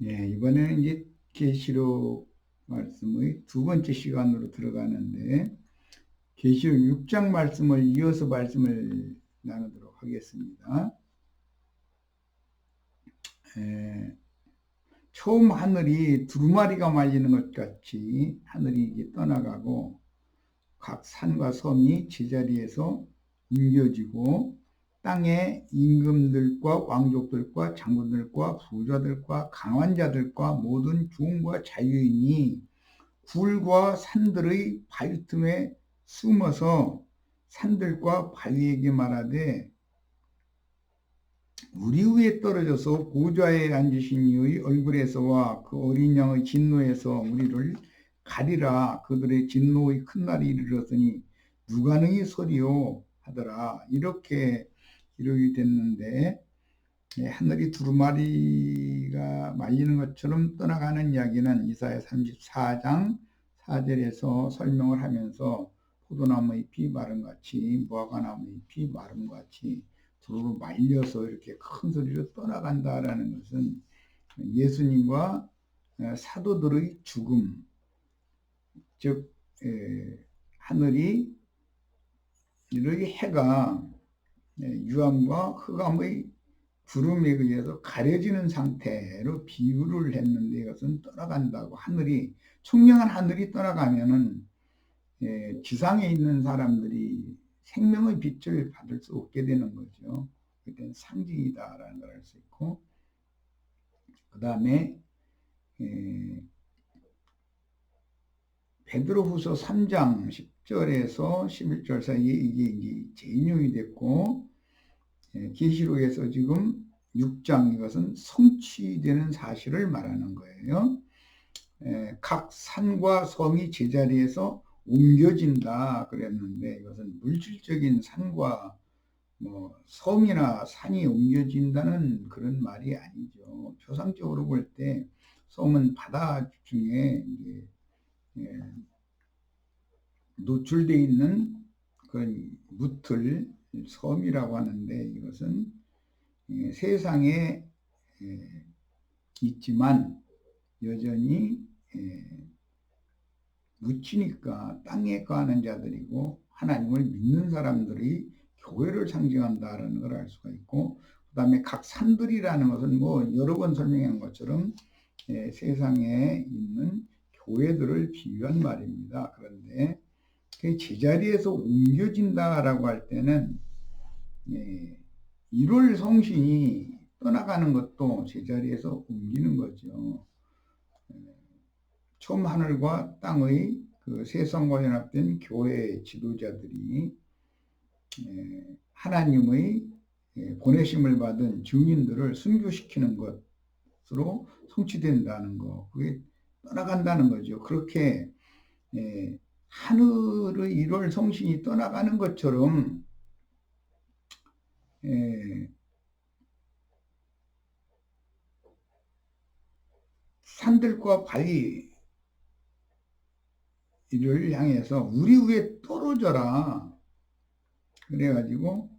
예, 이번에는 이제 계시록 말씀의 두 번째 시간으로 들어가는데, 계시록 6장 말씀을 이어서 말씀을 나누도록 하겠습니다. 예, 처음 하늘이 두루마리가 말리는 것 같이 하늘이 이제 떠나가고 각 산과 섬이 제자리에서 옮겨지고 땅의 임금들과 왕족들과 장군들과 부자들과 강한 자들과 모든 종과 자유인이 굴과 산들의 바위 틈에 숨어서 산들과 바위에게 말하되 우리 위에 떨어져서 보좌에 앉으신 이의 얼굴에서와 그 어린 양의 진노에서 우리를 가리라. 그들의 진노의 큰 날이 이르렀으니 누가 능히 서리요 하더라. 이렇게 기록이 됐는데, 하늘이 두루마리가 말리는 것처럼 떠나가는 이야기는 이사야 34장 4절에서 설명을 하면서 포도나무의 피 마름 같이 무화과나무의 피 마름 같이 두루로 말려서 이렇게 큰 소리로 떠나간다라는 것은 예수님과 사도들의 죽음, 즉 하늘이 이렇게 해가 유암과 흑암의 구름에 의해서 가려지는 상태로 비유를 했는데, 이것은 떠나간다고, 하늘이 총명한 하늘이 떠나가면은 지상에 있는 사람들이 생명의 빛을 받을 수 없게 되는 거죠. 그때는 상징이다라는 걸 알 수 있고, 그 다음에 베드로후서 3장 10절에서 11절 사이에 이게 이제 재인용이 됐고, 계시록에서 지금 6장, 이것은 성취되는 사실을 말하는 거예요. 각 산과 성이 제자리에서 옮겨진다 그랬는데, 이것은 물질적인 산과 섬이나 산이 옮겨진다는 그런 말이 아니죠. 표상적으로 볼 때 섬은 바다 중에 이제 노출되어 있는 그런 무틀, 섬이라고 하는데, 이것은 세상에 있지만 여전히 묻히니까 땅에 거하는 자들이고 하나님을 믿는 사람들이 교회를 상징한다라는 걸 알 수가 있고, 그 다음에 각 산들이라는 것은 여러 번 설명한 것처럼 세상에 있는 교회들을 비유한 말입니다. 그런데 제자리에서 옮겨진다라고 할 때는 1월 성신이 떠나가는 것도 제자리에서 옮기는 거죠. 처음 하늘과 땅의 그 세상과 연합된 교회 지도자들이 하나님의 보내심을 받은 증인들을 순교시키는 것으로 성취된다는 거, 그게 떠나간다는 거죠. 그렇게 하늘의 1월 성신이 떠나가는 것처럼 산들과 바위를 향해서 우리 위에 떨어져라. 그래가지고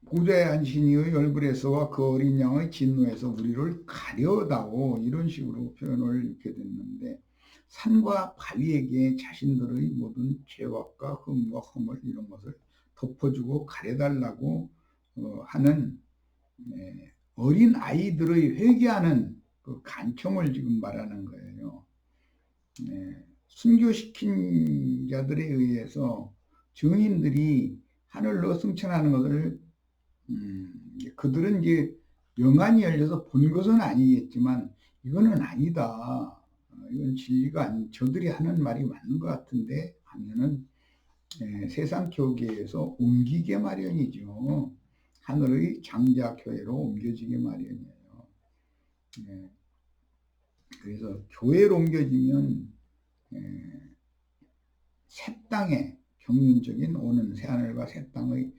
보좌에 앉으신 이의 얼굴에서와 그 어린 양의 진노에서 우리를 가려다오, 이런 식으로 표현을 이렇게 됐는데, 산과 바위에게 자신들의 모든 죄악과 흠과 허물 이런 것을 덮어주고 가려달라고 하는 어린 아이들의 회개하는 그 간청을 지금 말하는 거예요. 순교시킨 자들에 의해서 증인들이 하늘로 승천하는 것을 그들은 이제 영안이 열려서 본 것은 아니겠지만 이거는 아니다. 이건 진리가 저들이 하는 말이 맞는 것 같은데 하면은 세상 교계에서 옮기게 마련이죠. 하늘의 장자교회로 옮겨지게 마련이에요. 그래서 교회로 옮겨지면 새 땅에, 경륜적인 오는 새하늘과 새 땅의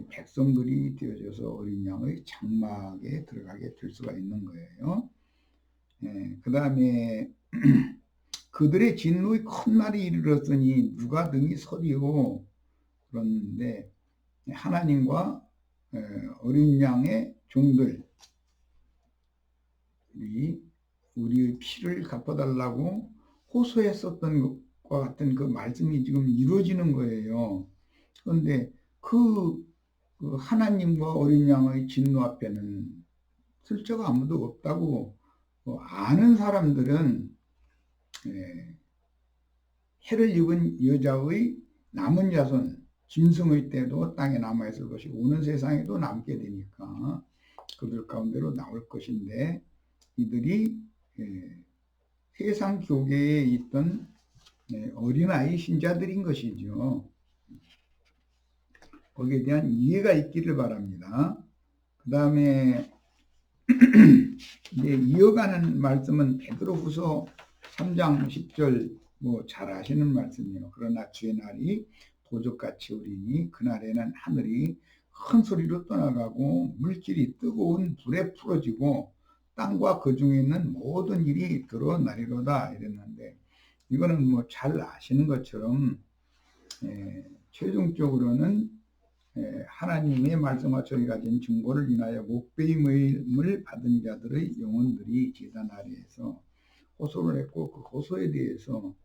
백성들이 되어져서 어린 양의 장막에 들어가게 될 수가 있는 거예요. 그 다음에 그들의 진노의 큰 날이 이르렀으니 누가 능히 서리요. 그러는데 하나님과 어린 양의 종들이 우리의 피를 갚아달라고 호소했었던 것과 같은 그 말씀이 지금 이루어지는 거예요. 그런데 그 하나님과 어린 양의 진노 앞에는 슬쩍 아무도 없다고 아는 사람들은 해를 입은 여자의 남은 자손 짐승의 때도 땅에 남아있을 것이고 오는 세상에도 남게 되니까 그들 가운데로 나올 것인데 이들이 세상 교계에 있던 어린아이 신자들인 것이죠. 거기에 대한 이해가 있기를 바랍니다. 그 다음에 이제 이어가는 말씀은 베드로후서 3장 10절 뭐 잘 아시는 말씀이에요. 그러나 주의 날이 도적같이 오리니 그날에는 하늘이 큰 소리로 떠나가고 물질이 뜨거운 불에 풀어지고 땅과 그 중에 있는 모든 일이 드러나리로다 이랬는데 이거는 뭐 잘 아시는 것처럼 최종적으로는 하나님의 말씀과 저희 가진 증거를 인하여 목배임을 받은 자들의 영혼들이 제단 아래에서 호소를 했고 그 호소에 대해서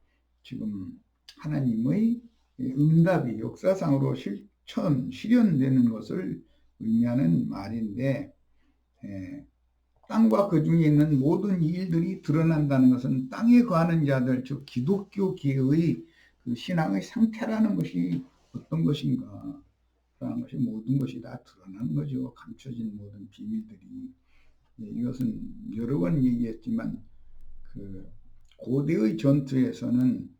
지금 하나님의 응답이 역사상으로 실현되는 것을 의미하는 말인데 땅과 그 중에 있는 모든 일들이 드러난다는 것은 땅에 거하는 자들 즉 기독교계의 그 신앙의 상태라는 것이 어떤 것인가 라는 것이 모든 것이 다 드러나는 거죠. 감춰진 모든 비밀들이. 이것은 여러 번 얘기했지만 그 고대의 전투에서는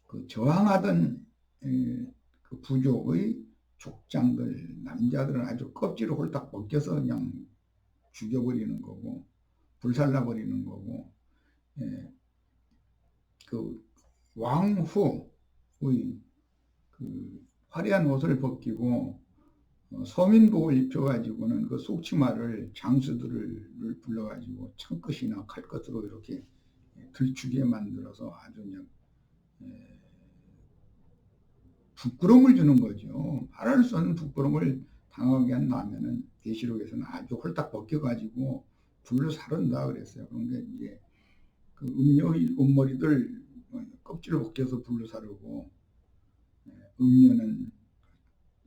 그 저항하던 그 부족의 족장들, 남자들은 아주 껍질을 홀딱 벗겨서 그냥 죽여버리는 거고 불살라버리는 거고 그 왕후의 그 화려한 옷을 벗기고 서민복을 입혀가지고는 그 속치마를 장수들을 불러가지고 창끝이나 칼끝으로 이렇게 들추게 만들어서 아주 그냥 부끄러움을 주는 거죠. 말할 수 없는 부끄러움을 당하게 한 다음에는 계시록에서는 아주 홀딱 벗겨가지고 불로 사른다 그랬어요. 그런데 이제 그 음녀의 옷머리들 껍질을 벗겨서 불로 사르고 음녀는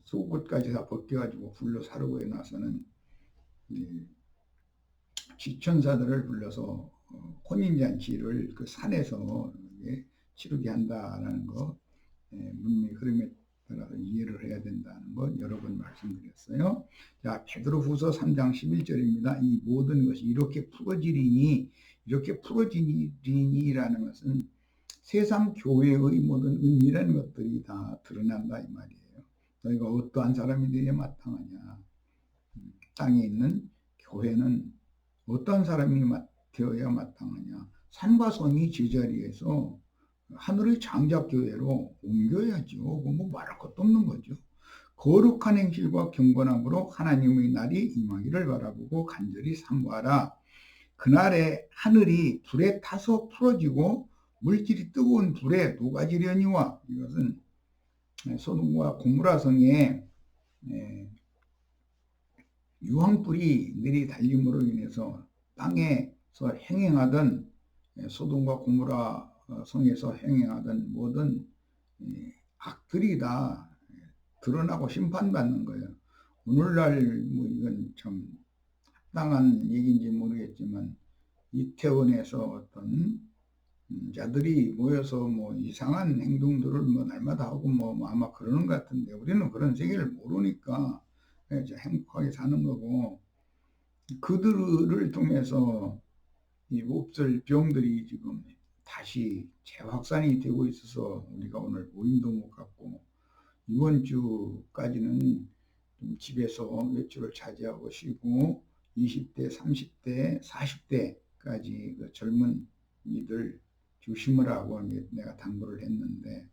속옷까지 다 벗겨가지고 불로 사르고 나서는 지천사들을 불러서 혼인잔치를 그 산에서 치르게 한다라는 거 문명의 흐름에 따라서 이해를 해야 된다는 것 여러 번 말씀드렸어요. 자, 베드로후서 3장 11절입니다. 이 모든 것이 이렇게 풀어지니라는 것은 세상 교회의 모든 은밀한 것들이 다 드러난다 이 말이에요. 너희가 어떠한 사람이 되어야 마땅하냐. 땅에 있는 교회는 어떠한 사람이 되어야 마땅하냐. 산과 성이 제자리에서 하늘의 장작교회로 옮겨야죠. 뭐 말할 것도 없는 거죠. 거룩한 행실과 경건함으로 하나님의 날이 임하기를 바라보고 간절히 사모하라. 그날에 하늘이 불에 타서 풀어지고 물질이 뜨거운 불에 녹아지려니와 이것은 소돔과 고모라 성에 유황불이 내리달림으로 인해서 땅에서 행행하던 소돔과 고모라 성에서 행행하던 모든 악들이 다 드러나고 심판받는 거예요. 오늘날 뭐 이건 참 합당한 얘기인지 모르겠지만 이태원에서 어떤 자들이 모여서 뭐 이상한 행동들을 뭐 날마다 하고 뭐 아마 그러는 것 같은데 우리는 그런 세계를 모르니까 행복하게 사는 거고 그들을 통해서 이 몹쓸 병들이 지금 다시 재확산이 되고 있어서 우리가 오늘 모임도 못 갖고 이번 주까지는 좀 집에서 외출을 자제하고 쉬고 20대, 30대, 40대까지 그 젊은 이들 조심하라고 내가 당부를 했는데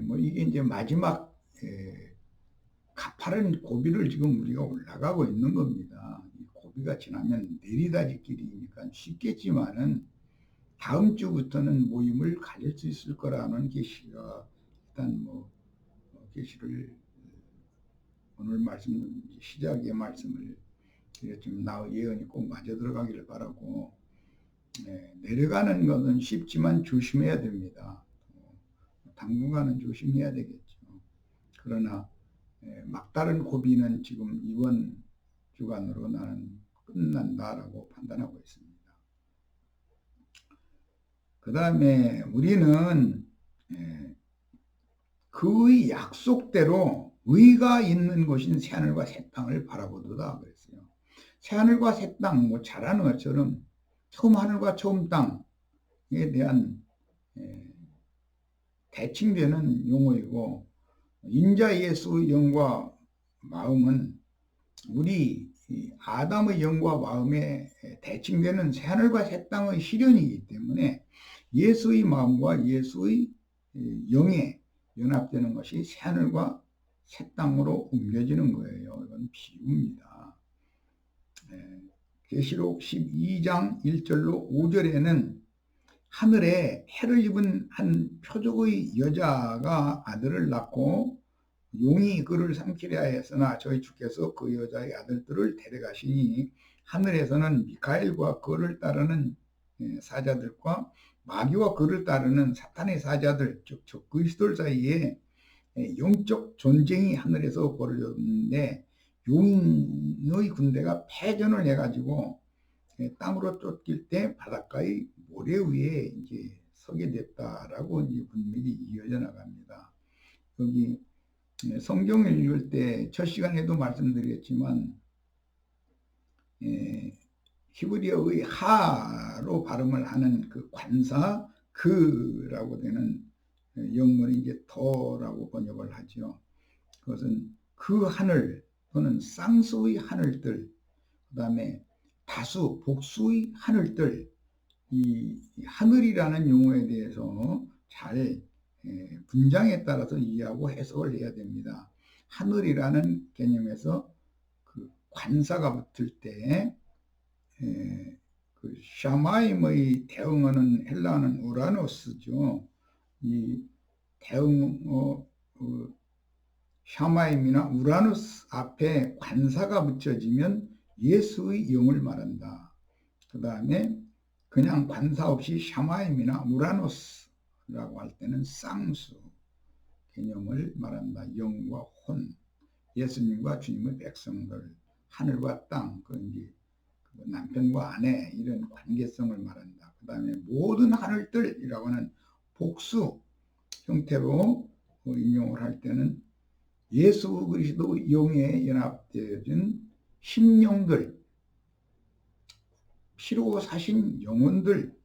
뭐 이게 이제 마지막 가파른 고비를 지금 우리가 올라가고 있는 겁니다. 이 고비가 지나면 내리다질 길이니까 쉽겠지만은 다음 주부터는 모임을 가질 수 있을 거라는 계시가 일단 뭐 계시를 오늘 말씀 시작의 말씀을 좀 예언이 꼭 맞아 들어가기를 바라고, 내려가는 것은 쉽지만 조심해야 됩니다. 당분간은 조심해야 되겠죠. 그러나 막다른 고비는 지금 이번 주간으로 나는 끝난다라고 판단하고 있습니다. 그 다음에 우리는 그의 약속대로 의가 있는 곳인 새하늘과 새 땅을 바라보도다 그랬어요. 새하늘과 새 땅, 뭐 잘하는 것처럼 처음 하늘과 처음 땅에 대한 대칭되는 용어이고, 인자 예수의 영과 마음은 우리 아담의 영과 마음에 대칭되는 새하늘과 새 땅의 실현이기 때문에 예수의 마음과 예수의 영에 연합되는 것이 새하늘과 새 땅으로 옮겨지는 거예요. 이건 비유입니다. 계시록 12장 1절로 5절에는 하늘에 해를 입은 한 표적의 여자가 아들을 낳고 용이 그를 삼키려 하였으나 저희 주께서 그 여자의 아들들을 데려가시니 하늘에서는 미카엘과 그를 따르는 사자들과 마귀와 그를 따르는 사탄의 사자들, 즉 적그리스도들 사이에 영적 전쟁이 하늘에서 벌어졌는데, 용의 군대가 패전을 해가지고 땅으로 쫓길 때 바닷가의 모래 위에 이제 서게 됐다라고 이제 분명히 이어져 나갑니다. 여기 성경을 읽을 때 첫 시간에도 말씀드렸지만 히브리어의 하로 발음을 하는 그 관사 그라고 되는 영문이 이제 더라고 번역을 하죠. 그것은 그 하늘 또는 쌍수의 하늘들, 그 다음에 다수 복수의 하늘들, 이 하늘이라는 용어에 대해서 잘 분장에 따라서 이해하고 해석을 해야 됩니다. 하늘이라는 개념에서 그 관사가 붙을 때 그 샤마임의 대응어는 헬라어는 우라노스죠. 이 대응어 샤마임이나 우라노스 앞에 관사가 붙여지면 예수의 영을 말한다. 그 다음에 그냥 관사 없이 샤마임이나 우라노스라고 할 때는 쌍수 개념을 말한다. 영과 혼, 예수님과 주님의 백성들, 하늘과 땅, 그 이제 남편과 아내 이런 관계성을 말한다. 그 다음에 모든 하늘들이라고 하는 복수 형태로 인용을 할 때는 예수 그리스도 영에 연합되어진 심령들, 피로 사신 영혼들,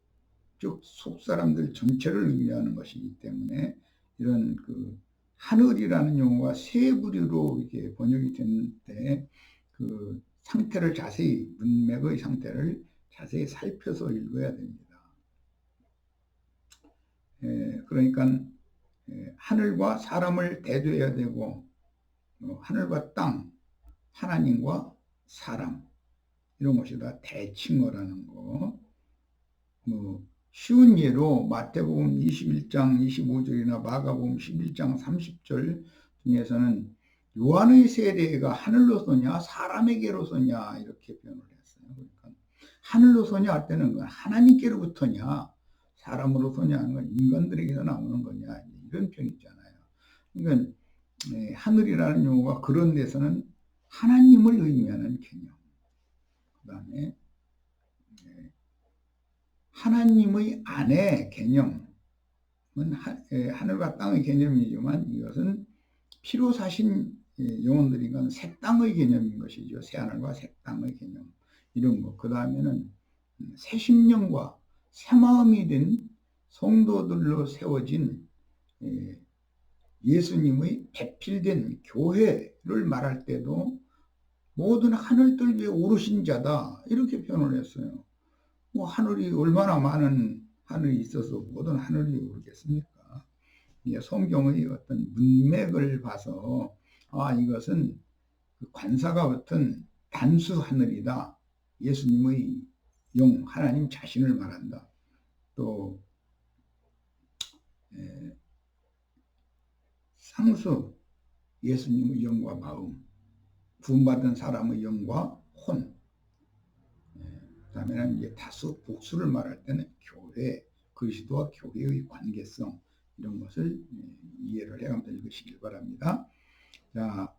즉 속사람들 전체를 의미하는 것이기 때문에 이런 그 하늘이라는 용어가 세 부류로 이렇게 번역이 됐는데 그 상태를 자세히, 문맥의 상태를 자세히 살펴서 읽어야 됩니다. 그러니까 하늘과 사람을 대조해야 되고, 하늘과 땅, 하나님과 사람, 이런 것이 다 대칭어라는 거. 쉬운 예로 마태복음 21장 25절이나 마가복음 11장 30절 중에서는 요한의 세례가 하늘로 쏘냐 사람에게로 쏘냐 이렇게 표현을 했어요. 그러니까 하늘로 쏘냐 할 때는 하나님께로부터냐 사람으로 쏘냐 하는 건 인간들에게서 나오는 거냐 이런 표현 있잖아요. 그러니까 하늘이라는 용어가 그런 데서는 하나님을 의미하는 개념, 그 다음에 하나님의 아내 개념은 하늘과 땅의 개념이지만 이것은 피로 사신 영혼들이건 새 땅의 개념인 것이죠. 새 하늘과 새 땅의 개념 이런 거. 그 다음에는 새 심령과 새 마음이 된 성도들로 세워진 예수님의 배필된 교회를 말할 때도 모든 하늘들 위에 오르신 자다 이렇게 표현을 했어요. 뭐 하늘이 얼마나 많은 하늘이 있어서 모든 하늘이 오르겠습니까? 성경의 어떤 문맥을 봐서 이것은 관사가 어떤 단수 하늘이다. 예수님의 영 하나님 자신을 말한다. 또 상수 예수님의 영과 마음 부음받은 사람의 영과 혼. 그 다음에는 이제 다수 복수를 말할 때는 교회, 그리스도와 교회의 관계성, 이런 것을 이해를 해가면서 읽으시길 바랍니다. 자,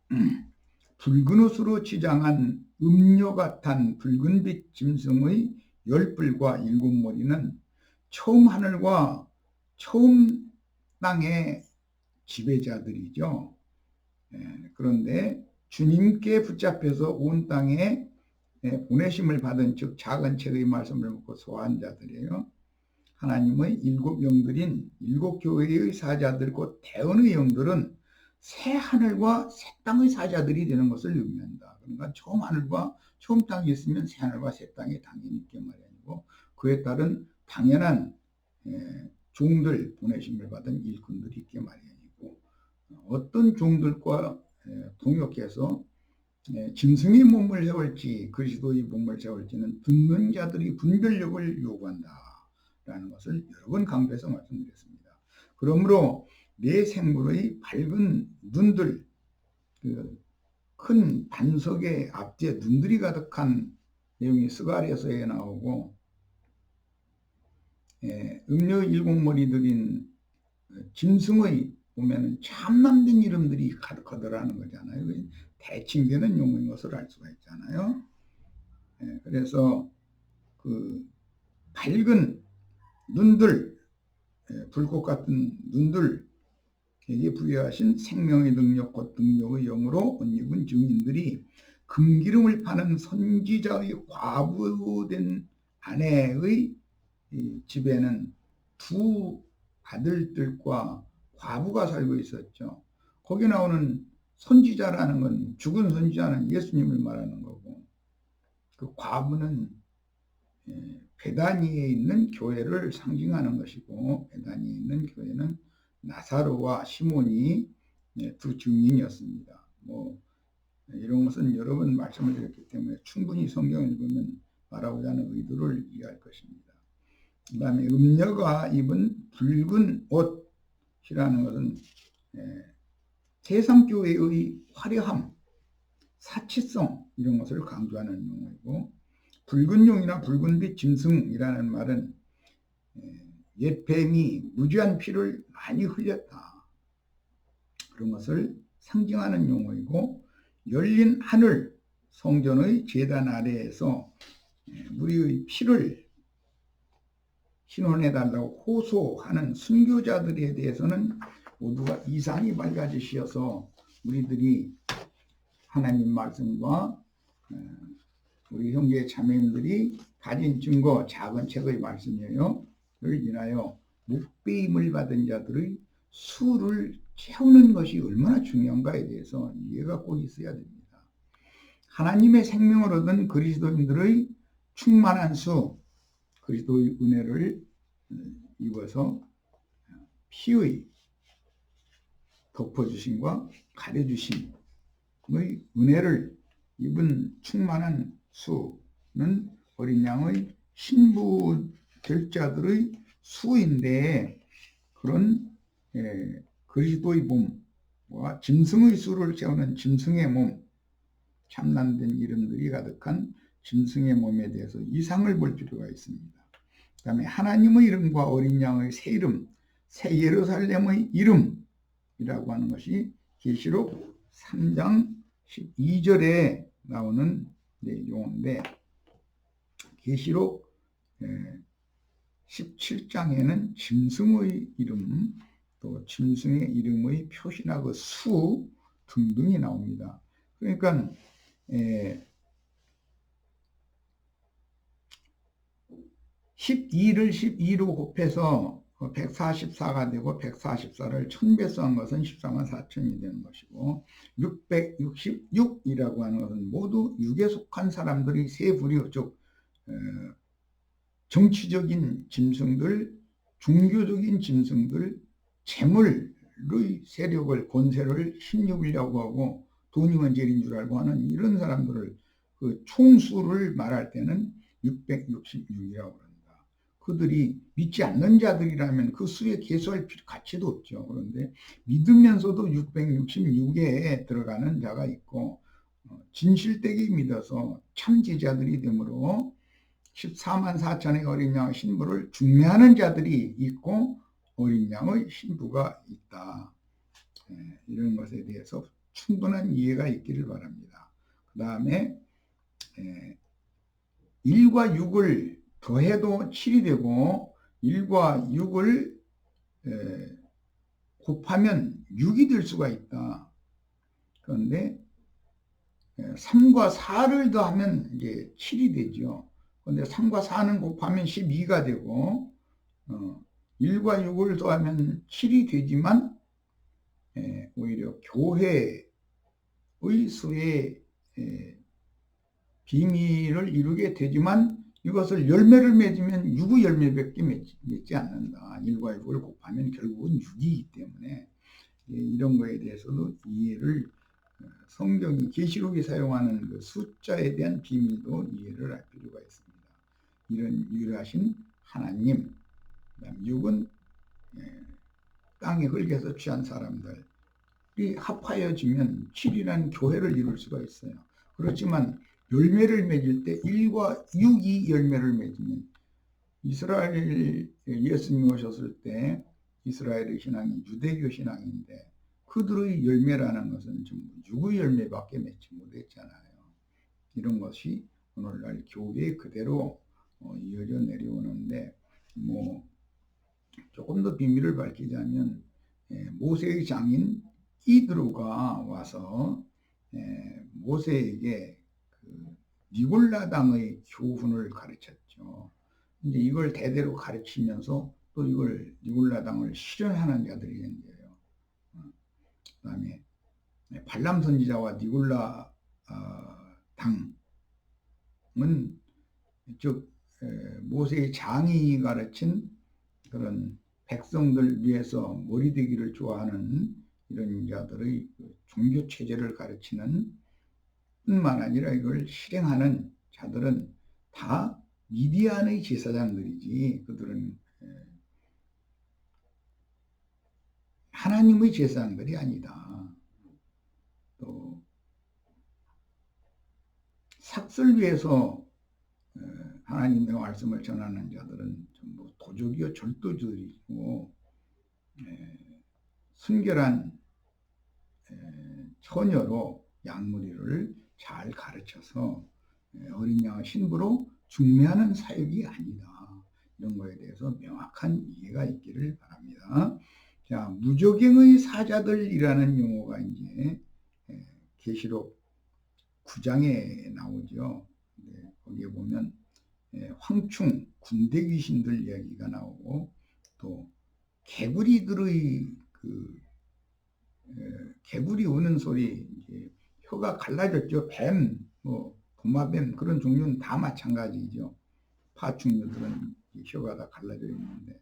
붉은 옷으로 치장한 음료가 탄 붉은빛 짐승의 10뿔과 7머리는 처음 하늘과 처음 땅의 지배자들이죠. 그런데 주님께 붙잡혀서 온 땅에 보내심을 받은 즉 작은 책의 말씀을 먹고 소화한 자들이에요. 하나님의 7 영들인 7 교회의 사자들 곧 대언의 영들은 새 하늘과 새 땅의 사자들이 되는 것을 의미한다. 그러니까 처음 하늘과 처음 땅이 있으면 새 하늘과 새 땅이 당연히 있게 마련이고, 그에 따른 당연한 종들, 보내심을 받은 일꾼들이 있게 마련이고, 어떤 종들과 동역해서 짐승의 몸을 세울지 그리스도의 몸을 세울지는 듣는 자들이 분별력을 요구한다라는 것을 여러 번 강조해서 말씀드렸습니다. 그러므로 내 생물의 밝은 눈들, 큰 반석의 앞뒤에 눈들이 가득한 내용이 스가랴서에 나오고, 음료 7머리들인 짐승의 보면은 참남된 이름들이 가득하더라는 거잖아요. 대칭되는 용어인 것을 알 수가 있잖아요. 그래서 그 밝은 눈들, 불꽃 같은 눈들, 에게 부여하신 생명의 능력 곧 능력의 영으로 옷 입은 증인들이 금기름을 파는 선지자의 과부된 아내의 집에는 2 아들들과 과부가 살고 있었죠. 거기 나오는 선지자라는 건, 죽은 선지자는 예수님을 말하는 거고, 그 과부는 베다니에 있는 교회를 상징하는 것이고, 베다니에 있는 교회는 나사로와 시몬이 2 증인이었습니다. 이런 것은 여러 번 말씀을 드렸기 때문에 충분히 성경을 읽으면 말하고자 하는 의도를 이해할 것입니다. 그 다음에 음녀가 입은 붉은 옷이라는 것은 세상교회의 화려함, 사치성, 이런 것을 강조하는 용어이고, 붉은 용이나 붉은빛 짐승이라는 말은 옛 뱀이 무죄한 피를 많이 흘렸다, 그런 것을 상징하는 용어이고, 열린 하늘, 성전의 제단 아래에서 우리의 피를 신원해달라고 호소하는 순교자들에 대해서는 모두가 이상이 밝아지셔서 우리들이 하나님 말씀과 우리 형제 자매님들이 가진 증거, 작은 책의 말씀이에요. 를 인하여 묵배임을 받은 자들의 수를 채우는 것이 얼마나 중요한가에 대해서 이해가 꼭 있어야 됩니다. 하나님의 생명을 얻은 그리스도인들의 충만한 수, 그리스도의 은혜를 입어서 피의 덮어주심과 가려주심의 은혜를 입은 충만한 수는 어린 양의 신부 될 자들의 수인데, 그런 그리스도의 몸과 짐승의 수를 채우는 짐승의 몸, 참남된 이름들이 가득한 짐승의 몸에 대해서 이상을 볼 필요가 있습니다. 그 다음에 하나님의 이름과 어린 양의 새 이름, 새 예루살렘의 이름이라고 하는 것이 계시록 3장 12절에 나오는 용어인데, 계시록 17장에는 짐승의 이름, 또 짐승의 이름의 표시나 그 수 등등이 나옵니다. 그러니까 12를 12로 곱해서 144가 되고 144를 1000배 더한 것은 14만 4천이 되는 것이고, 666이라고 하는 것은 모두 육에 속한 사람들이 세 부류, 즉 정치적인 짐승들, 종교적인 짐승들, 재물의 세력을, 권세를 힘입으려고 하고 돈이면 제일인 줄 알고 하는 이런 사람들을, 그 총수를 말할 때는 666이라고 합니다. 그들이 믿지 않는 자들이라면 그 수에 계수할 가치도 없죠. 그런데 믿으면서도 666에 들어가는 자가 있고, 진실되게 믿어서 참 제자들이 되므로 14만 4천의 어린 양 신부를 중매하는 자들이 있고 어린 양의 신부가 있다. 이런 것에 대해서 충분한 이해가 있기를 바랍니다. 그 다음에 1과 6을 더해도 7이 되고 1과 6을 곱하면 6이 될 수가 있다. 그런데 3과 4를 더하면 이제 7이 되죠. 그런데 3과 4는 곱하면 12가 되고 1과 6을 더하면 7이 되지만 오히려 교회의 수의 비밀을 이루게 되지만 이것을 열매를 맺으면 6의 열매밖에 맺지 않는다. 1과 6을 곱하면 결국은 6이기 때문에 이런 거에 대해서도 이해를 성경이 계시록이 사용하는 그 숫자에 대한 비밀도 이해를 할 필요가 있습니다. 이런 유일하신 하나님, 그다음 6은 땅의 흙에서 취한 사람들이 합하여지면 7이라는 교회를 이룰 수가 있어요. 그렇지만 열매를 맺을 때 1과 6이 열매를 맺으면 이스라엘 예수님 오셨을 때 이스라엘의 신앙이 유대교 신앙인데 그들의 열매라는 것은 전부 6의 열매밖에 맺지 못했잖아요. 이런 것이 오늘날 교회에 그대로 이어져 내려오는데 조금 더 비밀을 밝히자면 모세의 장인 이드로가 와서 모세에게 니골라당의 교훈을 가르쳤죠. 이제 이걸 대대로 가르치면서 또 이걸 니골라당을 실현하는 자들이 생겨요. 그 다음에 발람 선지자와 니골라 당은 즉 모세의 장이 가르친 그런 백성들 위해서 머리되기를 좋아하는 이런 자들의 종교 체제를 가르치는 뿐만 아니라 이걸 실행하는 자들은 다 미디안의 제사장들이지 그들은 하나님의 제사장들이 아니다. 또 삭슬 위해서 하나님의 말씀을 전하는 자들은 전부 도적이요 절도들이고 순결한 처녀로 양무리를 잘 가르쳐서 어린 양의 신부로 중매하는 사역이 아니다. 이런 거에 대해서 명확한 이해가 있기를 바랍니다. 자, 무조갱의 사자들이라는 용어가 이제 계시록 9장에 나오죠. 거기에 보면 황충, 군대 귀신들 이야기가 나오고 또 개구리들의 개구리 우는 소리, 혀가 갈라졌죠. 뱀, 도마뱀 그런 종류는 다 마찬가지죠. 파충류들은 혀가 다 갈라져 있는데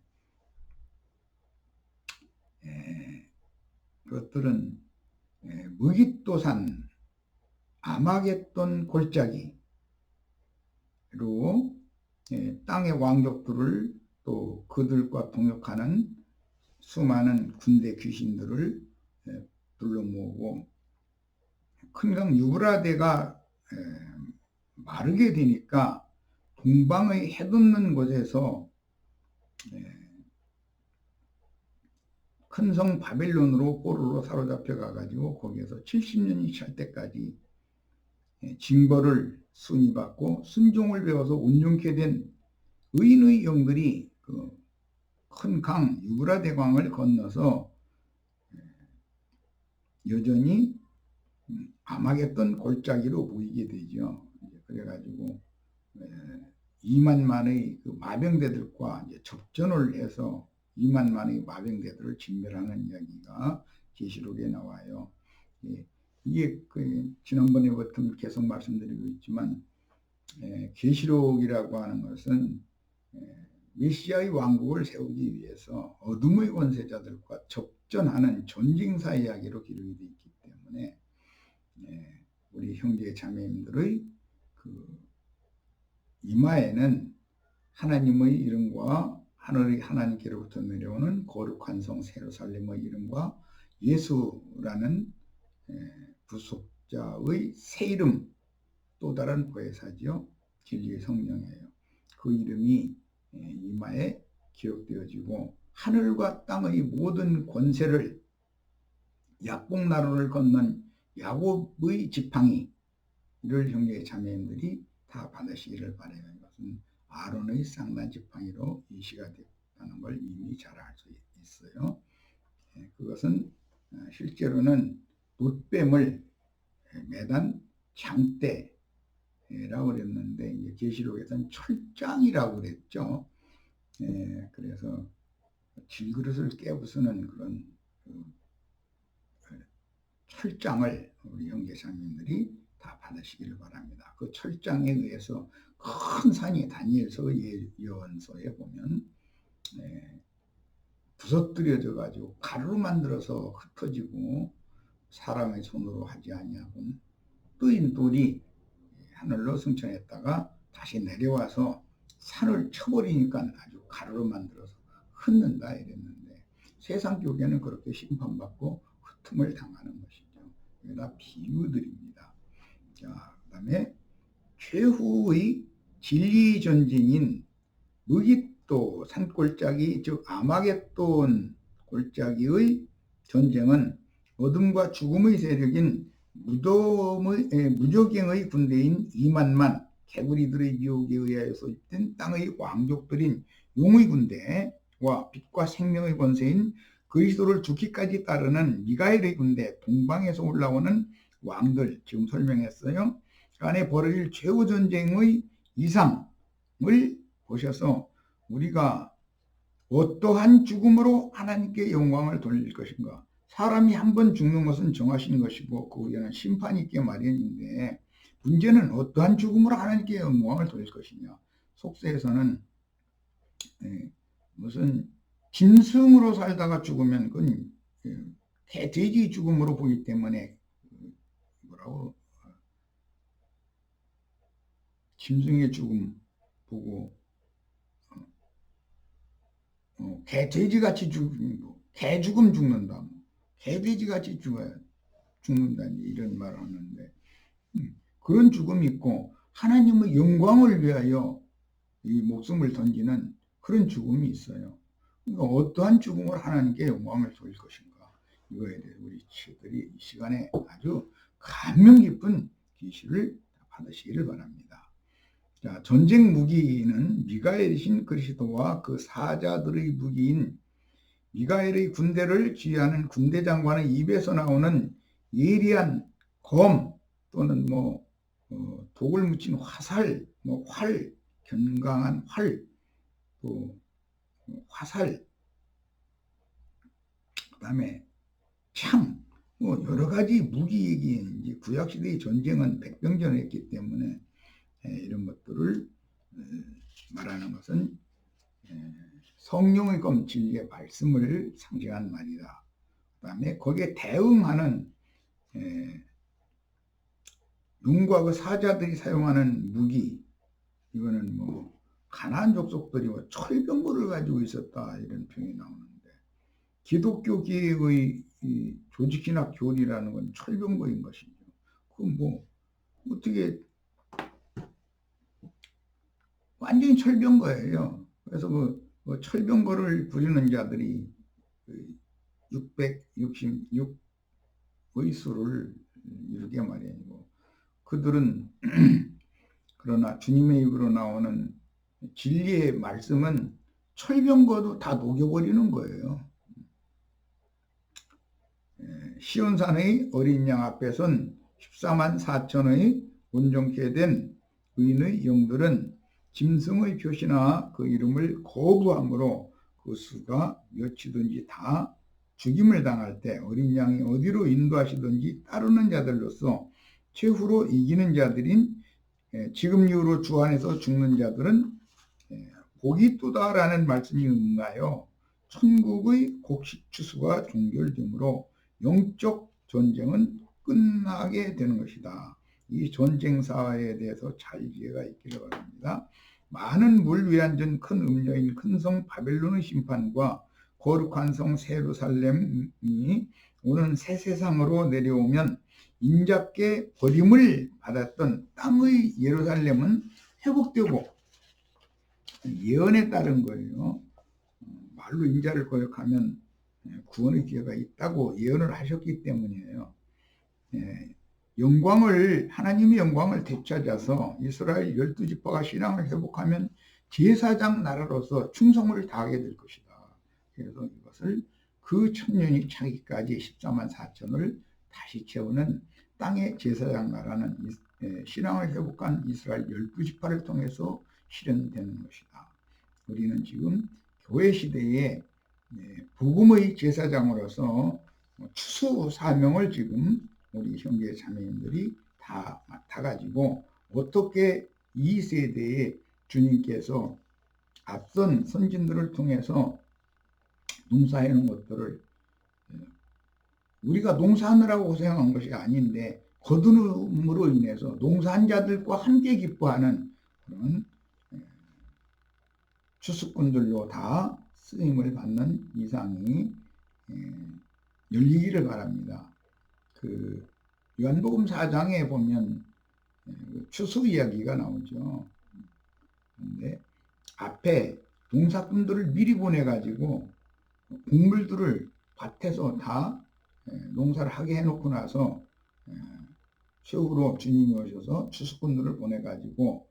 그것들은 무깃도산, 아마겟돈 골짜기로 땅의 왕족들을 또 그들과 동역하는 수많은 군대 귀신들을 불러 모으고 큰 강 유브라데가 마르게 되니까 동방의 해돋는 곳에서 큰 성 바벨론으로 포로로 사로잡혀 가가지고 거기에서 70년이 찰 때까지 징벌을 순위 받고 순종을 배워서 온전케 된 의인의 영들이 그 큰 강 유브라데 강을 건너서 여전히 아마겟돈 골짜기로 보이게 되죠. 그래가지고 2만만의 그 마병대들과 이제 접전을 해서 2만만의 마병대들을 진멸하는 이야기가 계시록에 나와요. 이게 지난번에부터 계속 말씀드리고 있지만 계시록이라고 하는 것은 메시아의 왕국을 세우기 위해서 어둠의 권세자들과 접전하는 전쟁사 이야기로 기록이 되어 있기 때문에 우리 형제 자매님들의 그 이마에는 하나님의 이름과 하늘의 하나님께로부터 내려오는 거룩한 성 예루살렘의 이름과 예수라는 자의 새 이름, 또 다른 보혜사지요. 진리의 성령이에요. 그 이름이 이마에 기억되어지고 하늘과 땅의 모든 권세를 약복나루를 건넌 야곱의 지팡이를 형제 자매님들이 다 받으시기를 바라요. 이것은 아론의 쌍난 지팡이로 이시가 됐다는 걸 이미 잘 알 수 있어요. 그것은 실제로는 놋뱀을 매단 장대라고 그랬는데 이제 계시록에서는 철장이라고 그랬죠. 그래서 질그릇을 깨부수는 그런 철장을 우리 형제자매님들이 다 받으시기를 바랍니다. 그 철장에 의해서 큰 산이 다니엘서 예언서에 보면 부서뜨려져 가지고 가루로 만들어서 흩어지고 사람의 손으로 하지 아니하고 뜨인 돌이 하늘로 승천했다가 다시 내려와서 산을 쳐버리니까 아주 가루로 만들어서 흩는다 이랬는데 세상 쪽에는 그렇게 심판받고 흩음을 당하는 것이죠. 이게 다 비유들입니다. 자, 그 다음에 최후의 진리 전쟁인 무깃도 산골짜기 즉 아마겟돈 골짜기의 전쟁은 어둠과 죽음의 세력인 무적행의 군대인 2만만 개구리들의 유혹에 의하여 소집된 땅의 왕족들인 용의 군대와 빛과 생명의 권세인 그리스도를 죽기까지 따르는 미가엘의 군대 동방에서 올라오는 왕들 지금 설명했어요. 그 안에 벌어질 최후 전쟁의 이상을 보셔서 우리가 어떠한 죽음으로 하나님께 영광을 돌릴 것인가. 사람이 한 번 죽는 것은 정하신 것이고 그 후에는 심판이 있게 마련인데 문제는 어떠한 죽음으로 하나님께 영광을 돌릴 것이냐. 속세에서는 무슨 짐승으로 살다가 죽으면 그건 돼지 죽음으로 보기 때문에 뭐라고 짐승의 죽음 보고 개 돼지같이 개 죽음 죽는다. 개돼지같이 죽는다 이런 말을 하는데 그런 죽음이 있고 하나님의 영광을 위하여 이 목숨을 던지는 그런 죽음이 있어요. 그러니까 어떠한 죽음을 하나님께 영광을 돌릴 것인가 이거에 대해 우리 친구들이 이 시간에 아주 감명 깊은 계시를 받으시기를 바랍니다. 자, 전쟁 무기는 미가엘이신 그리스도와 그 사자들의 무기인 미가엘의 군대를 지휘하는 군대 장관의 입에서 나오는 예리한 검 또는 독을 묻힌 화살, 활, 견강한 활, 또 화살, 그 다음에 창, 여러 가지 무기 얘기인지 구약시대의 전쟁은 백병전했기 때문에 이런 것들을 말하는 것은 성령의 검 진리의 말씀을 상징한 말이다. 그 다음에 거기에 대응하는 용과 그 사자들이 사용하는 무기 이거는 가나안 족속들이 철병거를 가지고 있었다 이런 표현이 나오는데 기독교계의 조직이나 교리라는 건 철병거인 것이죠. 그 어떻게 완전히 철병거예요. 그래서 그 철병거를 부리는 자들이 666의 수를 이렇게 말이고 그들은 그러나 주님의 입으로 나오는 진리의 말씀은 철병거도 다 녹여버리는 거예요. 시온산의 어린 양 앞에선 14만 4천의 온전케 된 의인의 영들은 짐승의 표시나 그 이름을 거부함으로 그 수가 몇이든지 다 죽임을 당할 때 어린 양이 어디로 인도하시든지 따르는 자들로서 최후로 이기는 자들인 지금 이후로 주 안에서 죽는 자들은 복이 또다라는 말씀이 응하여 천국의 곡식 추수가 종결되므로 영적 전쟁은 끝나게 되는 것이다. 이 전쟁 사회에 대해서 잘 이해가 있기를 바랍니다. 많은 물위안전 큰 음녀인 큰 성 바벨론의 심판과 거룩한 성 세루살렘이 오는 새 세상으로 내려오면 인자께 버림을 받았던 땅의 예루살렘은 회복되고 예언에 따른 거예요. 말로 인자를 거역하면 구원의 기회가 있다고 예언을 하셨기 때문이에요. 하나님의 영광을 되찾아서 이스라엘 12지파가 신앙을 회복하면 제사장 나라로서 충성을 다하게 될 것이다. 그래서 이것을 그 천년이 차기까지 14만 4천을 다시 채우는 땅의 제사장 나라는 신앙을 회복한 이스라엘 12지파를 통해서 실현되는 것이다. 우리는 지금 교회 시대에 복음의 제사장으로서 추수 사명을 지금 우리 형제 자매님들이 다 맡아가지고 어떻게 이 세대에 주님께서 앞선 선진들을 통해서 농사해 놓은 것들을 우리가 농사하느라고 고생한 것이 아닌데 거두름으로 인해서 농사한 자들과 함께 기뻐하는 그런 추수꾼들로 다 쓰임을 받는 이상이 열리기를 바랍니다. 그 요한복음 4장에 보면 추수 이야기가 나오죠. 그런데 앞에 농사꾼들을 미리 보내가지고 곡물들을 밭에서 다 농사를 하게 해놓고 나서 최후로 주님이 오셔서 추수꾼들을 보내가지고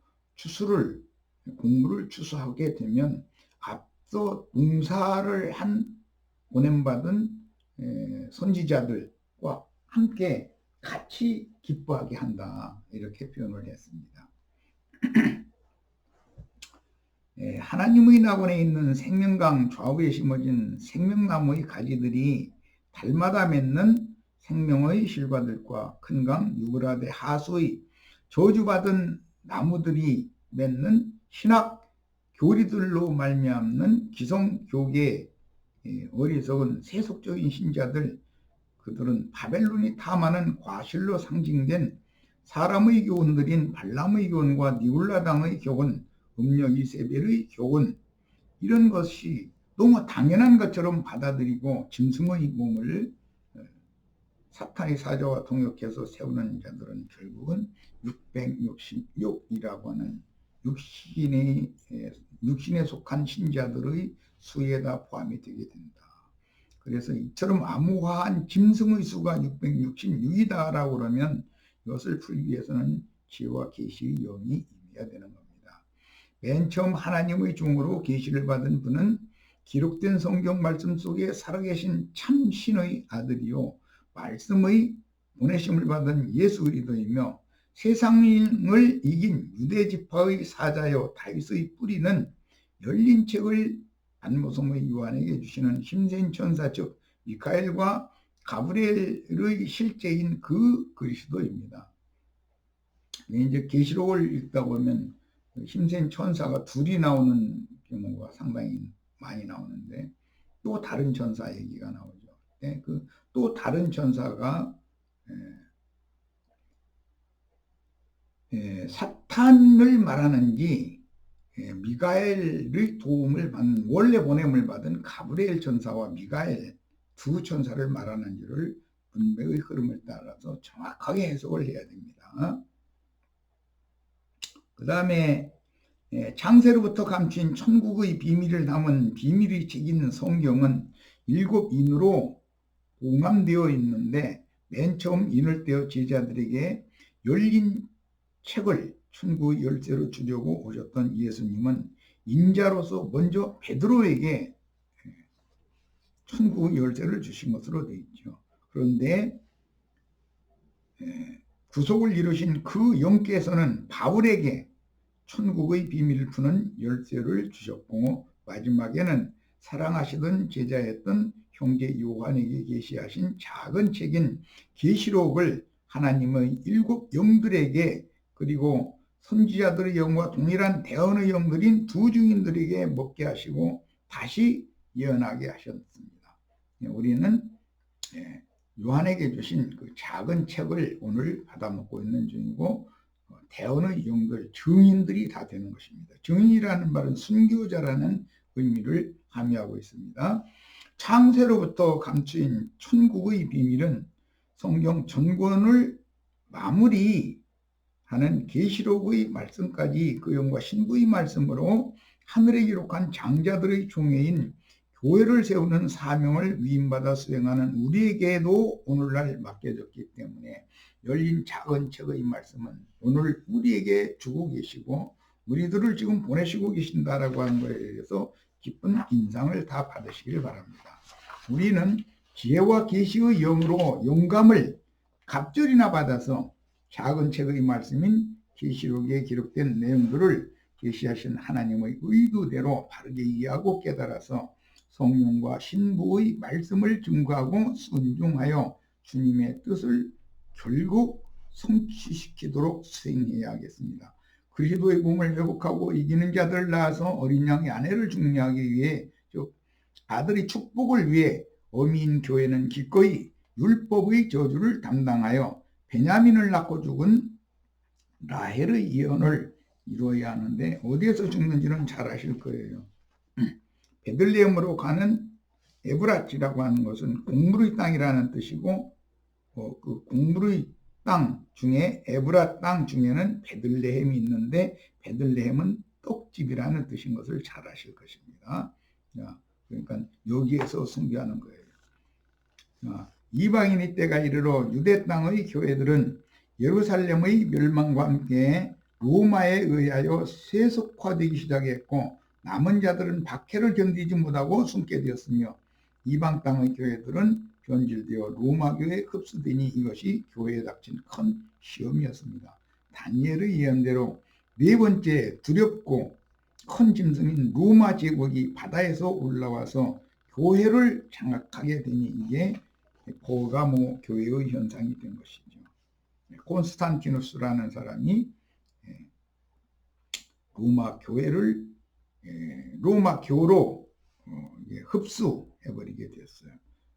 곡물을 추수하게 되면 앞서 농사를 보냄받은 선지자들과 함께 같이 기뻐하게 한다, 이렇게 표현을 했습니다. 하나님의 낙원에 있는 생명강 좌우에 심어진 생명나무의 가지들이 달마다 맺는 생명의 실과들과 큰 강 유브라데 하수의 저주받은 나무들이 맺는 신학 교리들로 말미암는 기성교계의 어리석은 세속적인 신자들, 그들은 바벨론이 탐하는 과실로 상징된 사람의 교훈들인 발람의 교훈과 니울라당의 교훈, 음녀 이세벨의 교훈, 이런 것이 너무 당연한 것처럼 받아들이고 짐승의 몸을 사탄의 사자와 동역해서 세우는 자들은 결국은 666이라고 하는 육신에 속한 신자들의 수에다 포함이 되게 된다. 그래서 이처럼 암호화한 짐승의 수가 666이다라고 그러면 이것을 풀기 위해서는 지혜와 계시의 영이 임해야 되는 겁니다. 맨 처음 하나님의 종으로 계시를 받은 분은 기록된 성경 말씀 속에 살아계신 참 신의 아들이요 말씀의 보내심을 받은 예수 그리스도이며 세상을 이긴 유대지파의 사자요 다윗의 뿌리는 열린 책을 안모섬의 요한에게 주시는 힘센 천사 즉 미카엘과 가브리엘의 실제인 그 그리스도입니다. 이제 계시록을 읽다 보면 힘센 천사가 둘이 나오는 경우가 상당히 많이 나오는데 또 다른 천사 얘기가 나오죠. 또 다른 천사가 사탄을 말하는지 미가엘의 도움을 받는, 원래 보냄을 받은 가브리엘 천사와 미가엘 두 천사를 말하는지를 분배의 흐름을 따라서 정확하게 해석을 해야 됩니다. 그 다음에 창세로부터 감추인 천국의 비밀을 담은 비밀의 책인 성경은 7인으로 봉함되어 있는데 맨 처음 인을 떼어 제자들에게 열린 책을 천국의 열쇠로 주려고 오셨던 예수님은 인자로서 먼저 베드로에게 천국의 열쇠를 주신 것으로 되어 있죠. 그런데 구속을 이루신 그 영께서는 바울에게 천국의 비밀을 푸는 열쇠를 주셨고 마지막에는 사랑하시던 제자였던 형제 요한에게 계시하신 작은 책인 계시록을 하나님의 7 영들에게 그리고 선지자들의 영과 동일한 대언의 영들인 두 증인들에게 먹게 하시고 다시 예언하게 하셨습니다. 우리는 요한에게 주신 그 작은 책을 오늘 받아먹고 있는 중이고 대언의 영들, 증인들이 다 되는 것입니다. 증인이라는 말은 순교자라는 의미를 함의하고 있습니다. 창세로부터 감추인 천국의 비밀은 성경 전권을 마무리하는 계시록의 말씀까지 그 영과 신부의 말씀으로 하늘에 기록한 장자들의 총회인 교회를 세우는 사명을 위임받아 수행하는 우리에게도 오늘날 맡겨졌기 때문에 열린 작은 책의 말씀은 오늘 우리에게 주고 계시고 우리들을 지금 보내시고 계신다라고 하는 것에 대해서 기쁜 인상을 다 받으시길 바랍니다. 우리는 지혜와 계시의 영으로 영감을 갑절이나 받아서 작은 책의 말씀인 계시록에 기록된 내용들을 계시하신 하나님의 의도대로 바르게 이해하고 깨달아서 성령과 신부의 말씀을 증거하고 순종하여 주님의 뜻을 결국 성취시키도록 수행해야겠습니다. 그리스도의 몸을 회복하고 이기는 자들을 낳아서 어린 양의 아내를 중리하기 위해, 즉 아들의 축복을 위해 어미인 교회는 기꺼이 율법의 저주를 담당하여 베냐민을 낳고 죽은 라헬의 예언을 이루어야 하는데 어디에서 죽는지는 잘 아실 거예요. 베들레헴으로 가는 에브라치라고 하는 것은 곡물의 땅이라는 뜻이고 그 곡물의 땅 중에 에브라 땅 중에는 베들레헴이 있는데 베들레헴은 떡집이라는 뜻인 것을 잘 아실 것입니다. 그러니까 여기에서 숭배하는 거예요. 이방인의 때가 이르러 유대 땅의 교회들은 예루살렘의 멸망과 함께 로마에 의하여 세속화되기 시작했고 남은 자들은 박해를 견디지 못하고 숨게 되었으며 이방 땅의 교회들은 변질되어 로마교에 흡수되니 이것이 교회에 닥친 큰 시험이었습니다. 다니엘의 예언대로 네 번째 두렵고 큰 짐승인 로마 제국이 바다에서 올라와서 교회를 장악하게 되니 이게 버가모 교회의 현상이 된 것이죠. 콘스탄티누스라는 사람이 로마 교회를 로마 교로 흡수해버리게 되었어요.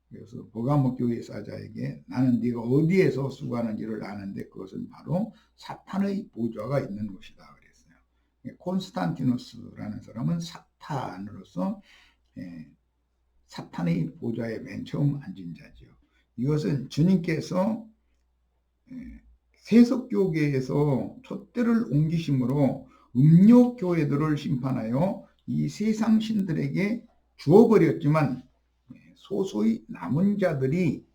그래서 버가모 교회 사자에게 나는 네가 어디에서 수고하는지를 아는데 그것은 바로 사탄의 보좌가 있는 곳이다 그랬어요. 콘스탄티누스라는 사람은 사탄으로서 사탄의 보좌에 맨 처음 앉은 자죠. 이것은 주님께서 세속교계에서 촛대를 옮기심으로 음욕교회들을 심판하여 이 세상 신들에게 주어버렸지만 소수의 남은 자들이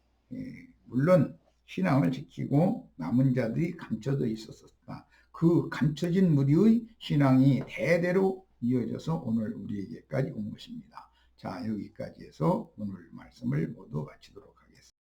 물론 신앙을 지키고 남은 자들이 감춰져 있었다. 그 감춰진 무리의 신앙이 대대로 이어져서 오늘 우리에게까지 온 것입니다. 자, 여기까지 해서 오늘 말씀을 모두 마치도록 하겠습니다.